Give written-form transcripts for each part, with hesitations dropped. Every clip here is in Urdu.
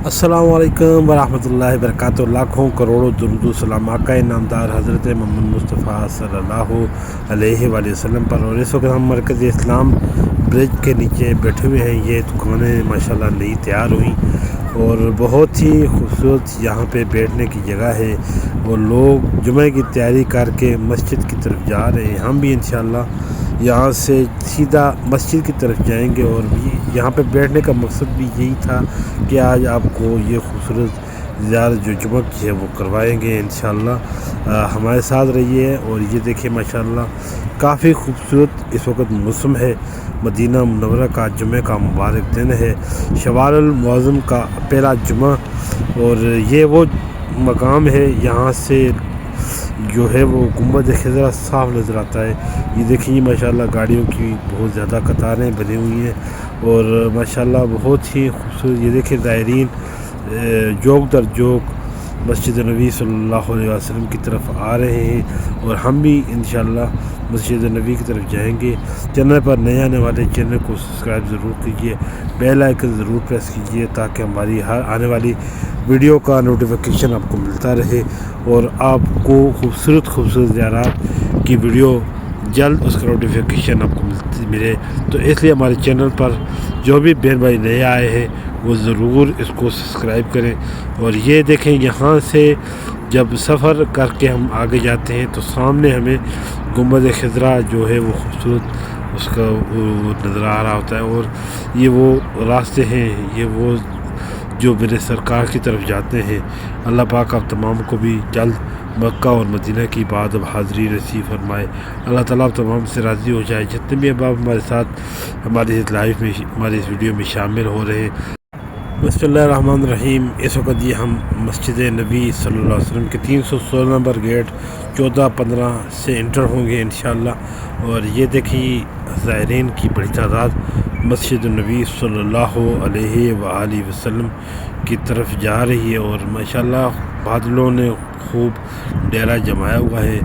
السلام علیکم ورحمۃ اللہ وبرکاتہ۔ لاکھوں کروڑوں درود و سلام آقا نامدار حضرت محمد مصطفیٰ صلی اللہ علیہ وآلہ وسلم پر۔ اور اس وقت ہم مرکز اسلام برج کے نیچے بیٹھے ہوئے ہیں۔ یہ دکانیں ماشاءاللہ نئی تیار ہوئیں اور بہت ہی خوبصورت یہاں پہ بیٹھنے کی جگہ ہے، اور لوگ جمعہ کی تیاری کر کے مسجد کی طرف جا رہے ہیں۔ ہم بھی انشاءاللہ یہاں سے سیدھا مسجد کی طرف جائیں گے، اور بھی یہاں پہ بیٹھنے کا مقصد بھی یہی تھا کہ آج آپ کو یہ خوبصورت زیارت جو جمعہ کی ہے وہ کروائیں گے انشاءاللہ۔ ہمارے ساتھ رہیے۔ اور یہ دیکھیں ماشاءاللہ کافی خوبصورت اس وقت موسم ہے۔ مدینہ منورہ کا جمعہ کا مبارک دن ہے، شوال المعظم کا پہلا جمعہ، اور یہ وہ مقام ہے یہاں سے جو ہے وہ گنبد خضرا صاف نظر آتا ہے۔ یہ دیکھیں ماشاءاللہ گاڑیوں کی بہت زیادہ قطاریں بنی ہوئی ہیں، اور ماشاءاللہ بہت ہی خوبصورت۔ یہ دیکھیں زائرین جوک در جوک مسجد نبی صلی اللہ علیہ وسلم کی طرف آ رہے ہیں، اور ہم بھی انشاءاللہ مسجد نبی کی طرف جائیں گے۔ چینل پر نئے آنے والے چینل کو سبسکرائب ضرور کیجیے، بیل آئیکن ضرور پریس کیجیے تاکہ ہماری ہر آنے والی ویڈیو کا نوٹیفیکیشن آپ کو ملتا رہے، اور آپ کو خوبصورت زیارات کی ویڈیو جلد اس کا نوٹیفیکیشن آپ کو ملے۔ تو اس لیے ہمارے چینل پر جو بھی بہن بھائی نئے آئے ہیں وہ ضرور اس کو سبسکرائب کریں۔ اور یہ دیکھیں یہاں سے جب سفر کر کے ہم آگے جاتے ہیں تو سامنے ہمیں گنبد خضرا جو ہے وہ خوبصورت اس کا وہ نظر آ رہا ہوتا ہے، اور یہ وہ راستے ہیں، یہ وہ جو میرے سرکار کی طرف جاتے ہیں۔ اللہ پاک آپ تمام کو بھی جلد مکہ اور مدینہ کی بعد اب حاضری نصیب فرمائے۔ اللہ تعالیٰ آپ تمام سے راضی ہو جائے۔ جتنے بھی اب آپ ہمارے ساتھ ہماری اس لائف میں ہماری اس ویڈیو میں شامل ہو رہے ہیں، بسم اللہ الرحمن الرحیم۔ اس وقت یہ ہم مسجد نبی صلی اللہ علیہ وسلم کے 316 نمبر گیٹ 14-15 سے انٹر ہوں گے انشاءاللہ۔ اور یہ دیکھیں زائرین کی بڑی تعداد مسجد نبی صلی اللہ علیہ وآلہ وسلم کی طرف جا رہی ہے، اور ماشاءاللہ بادلوں نے خوب ڈیرا جمایا ہوا ہے۔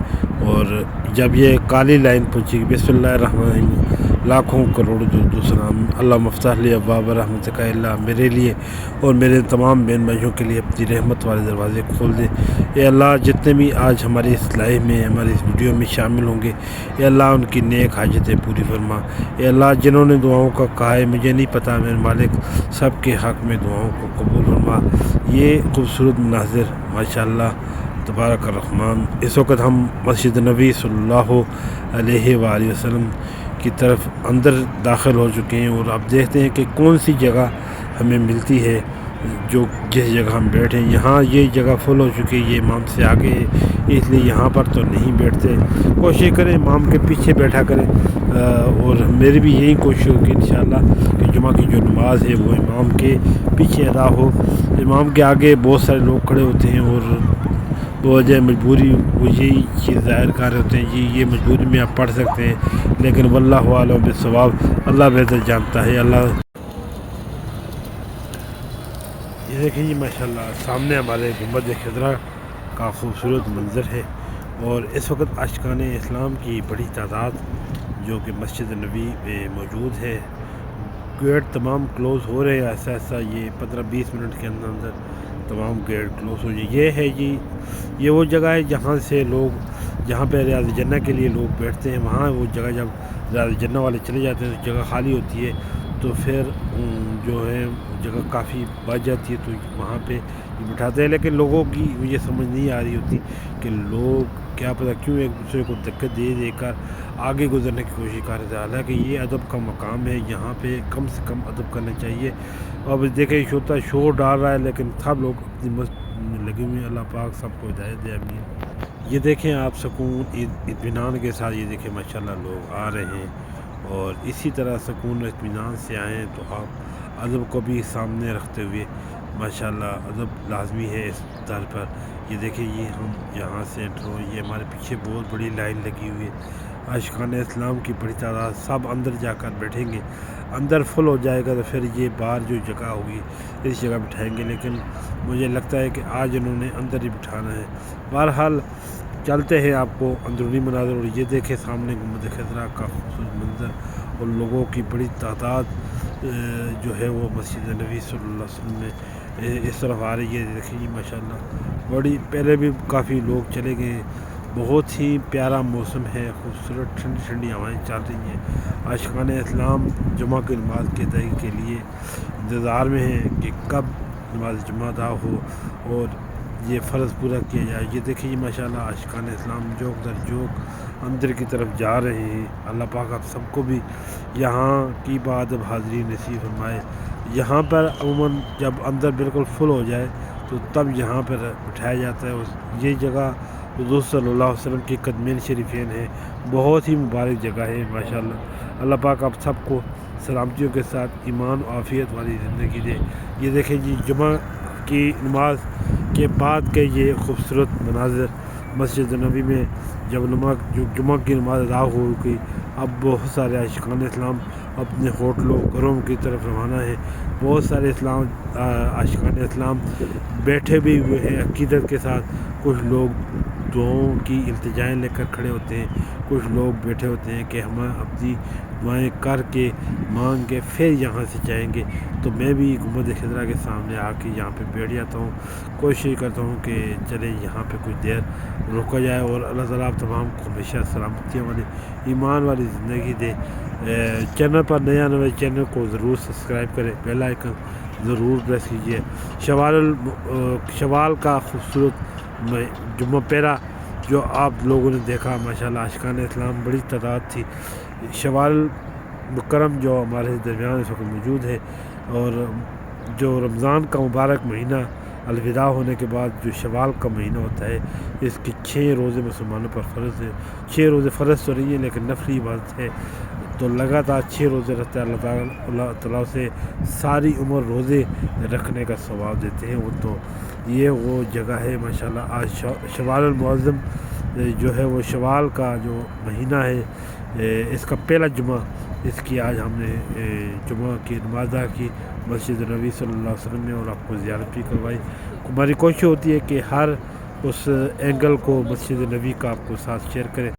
اور جب یہ کالی لائن پہنچے گی، بسم اللہ الرحمن الرحیم، لاکھوں کروڑ درود و سلام، اللہ مفتح لی ابواب رحمتک اللہ میرے لیے اور میرے تمام بہن بھائیوں کے لیے اپنی رحمت والے دروازے کھول دے۔ اے اللہ جتنے بھی آج ہماری اس لائف میں ہماری اس ویڈیو میں شامل ہوں گے، اے اللہ ان کی نیک حاجتیں پوری فرما۔ اے اللہ جنہوں نے دعاؤں کا کہا ہے مجھے نہیں پتہ، میرے مالک سب کے حق میں دعاؤں کو قبول فرما۔ یہ خوبصورت مناظر ماشاءاللہ تبارک الرحمن۔ اس وقت ہم مسجد نبی صلی اللہ علیہ وآلہ وسلم کی طرف اندر داخل ہو چکے ہیں، اور اب دیکھتے ہیں کہ کون سی جگہ ہمیں ملتی ہے جو جس جگہ ہم بیٹھیں۔ یہاں یہ جگہ فل ہو چکی ہے، یہ امام سے آگے ہے، اس لیے یہاں پر تو نہیں بیٹھتے۔ کوشش کریں امام کے پیچھے بیٹھا کریں، اور میری بھی یہی کوشش ہوگی انشاءاللہ کہ جمعہ کی جو نماز ہے وہ امام کے پیچھے ادا ہو۔ امام کے آگے بہت سارے لوگ کھڑے ہوتے ہیں، اور بوجہ مجبوری وہ یہی چیز ظاہر کر رہے ہوتے ہیں جی یہ مجبوری میں آپ پڑھ سکتے ہیں، لیکن واللہ عالم بالصواب، اللہ بہتر جانتا ہے۔ اللہ یہ دیکھیں جی ماشاءاللہ سامنے ہمارے گنبد خضرا کا خوبصورت منظر ہے، اور اس وقت عاشقان اسلام کی بڑی تعداد جو کہ مسجد نبی میں موجود ہے۔ گیٹ تمام کلوز ہو رہے ہیں، ایسا ایسا یہ 15-20 منٹ کے اندر اندر تمام گیٹ کلوز ہو جائے۔ یہ ہے جی یہ وہ جگہ ہے جہاں سے لوگ جہاں پہ ریاض جنہ کے لیے لوگ بیٹھتے ہیں، وہاں وہ جگہ جب ریاض جنہ والے چلے جاتے ہیں تو جگہ خالی ہوتی ہے، تو پھر جو ہے جگہ کافی بچ جاتی ہے، تو وہاں پہ بٹھاتے ہیں۔ لیکن لوگوں کی یہ سمجھ نہیں آ رہی ہوتی کہ لوگ کیا پتہ کیوں ایک دوسرے کو دھکے دے دے کر آگے گزرنے کی کوشش کر رہے تھے، حالانکہ یہ ادب کا مقام ہے، یہاں پہ کم سے کم ادب کرنا چاہیے۔ اب دیکھیں شوتا شور ڈال رہا ہے، لیکن سب لوگ اپنی مسجد میں لگے ہوئے ہیں۔ اللہ پاک سب کو ہدایت دے، آمین۔ یہ دیکھیں آپ سکون اطمینان کے ساتھ یہ دیکھیں ماشاءاللہ لوگ آ رہے ہیں، اور اسی طرح سکون و اطمینان سے آئیں تو آپ ادب کو بھی سامنے رکھتے ہوئے ماشاءاللہ ادب لازمی ہے اس در پر۔ یہ دیکھیں یہ ہم یہاں سے انٹر ہوئے، یہ ہمارے پیچھے بہت بڑی لائن لگی ہوئی ہے، عاشقان اسلام کی بڑی تعداد سب اندر جا کر بیٹھیں گے۔ اندر فل ہو جائے گا تو پھر یہ باہر جو جگہ ہوگی اس جگہ بٹھائیں گے، لیکن مجھے لگتا ہے کہ آج انہوں نے اندر ہی بٹھانا ہے۔ بہرحال چلتے ہیں آپ کو اندرونی مناظر، اور یہ دیکھیں سامنے گنبد خضرا کا خوبصورت منظر، اور لوگوں کی بڑی تعداد جو ہے وہ مسجد نبی صلی اللہ علیہ وسلم میں اس طرف آ رہی ہے، دیکھیں جی ماشاءاللہ بڑی، پہلے بھی کافی لوگ چلے گئے، بہت ہی پیارا موسم ہے، خوبصورت ٹھنڈی ٹھنڈی ہوائیں چل رہی ہیں۔ عاشقان اسلام جمعہ کی نماز کے ادائی کے لیے انتظار میں ہیں کہ کب نماز جمعہ ادا ہو اور یہ فرض پورا کیا جائے۔ یہ دیکھیں جی ماشاءاللہ عاشقان اسلام جوک در جوک اندر کی طرف جا رہے ہیں۔ اللہ پاک آپ سب کو بھی یہاں کی بات اب حاضری نصیب فرمائے۔ یہاں پر عموماً جب اندر بالکل فل ہو جائے تو تب یہاں پر بٹھایا جاتا ہے۔ یہ جگہ حضور صلی اللہ علیہ وسلم کی قدمین شریفین ہے، بہت ہی مبارک جگہ ہے ماشاءاللہ۔ اللہ پاک آپ سب کو سلامتیوں کے ساتھ ایمان و عافیت والی زندگی دے۔ یہ دیکھیں جی جمعہ کی نماز کے بعد کے یہ خوبصورت مناظر مسجد نبی میں جب جمعہ کی نماز ادا ہو گئی، اب بہت سارے عاشقان اسلام اپنے ہوٹلوں گھروں کی طرف روانہ ہیں۔ بہت سارے عاشقان اسلام بیٹھے بھی ہوئے ہیں عقیدت کے ساتھ۔ کچھ لوگ دعاؤں کی التجائیں لے کر کھڑے ہوتے ہیں، کچھ لوگ بیٹھے ہوتے ہیں کہ ہم اپنی دعائیں کر کے مانگ کے پھر یہاں سے جائیں گے۔ تو میں بھی گنبد خضرا کے سامنے آ کے یہاں پہ بیٹھ جاتا ہوں، کوشش کرتا ہوں کہ چلیں یہاں پہ کچھ دیر رکا جائے، اور اللہ تعالیٰ آپ تمام کو ہمیشہ سلامتیاں والی ایمان والی زندگی دے۔ چینل پر نیا چینل کو ضرور سبسکرائب کریں، بیل آئیکن ضرور پریس کیجیے۔ شوال کا خوبصورت جمعہ پہرا جو آپ لوگوں نے دیکھا ماشاءاللہ، عاشقان اسلام بڑی تعداد تھی۔ شوال مکرم جو ہمارے درمیان اس وقت موجود ہے، اور جو رمضان کا مبارک مہینہ الوداع ہونے کے بعد جو شوال کا مہینہ ہوتا ہے، اس کے 6 روزے مسلمانوں پر فرض ہے۔ 6 روزے فرض تو نہیں ہیں لیکن نفلی عبادت ہے، تو لگاتار 6 روزے رکھتے ہیں۔ اللہ تعالیٰ سے ساری عمر روزے رکھنے کا ثواب دیتے ہیں وہ۔ تو یہ وہ جگہ ہے ماشاءاللہ۔ آج شوال المعظم جو ہے وہ شوال کا جو مہینہ ہے، اس کا پہلا جمعہ، اس کی آج ہم نے جمعہ کی نماز ادا کی مسجد نبی صلی اللہ علیہ وسلم میں، اور آپ کو زیارت بھی کروائی۔ ہماری کوشش ہوتی ہے کہ ہر اس اینگل کو مسجد نبی کا آپ کو ساتھ شیئر کریں۔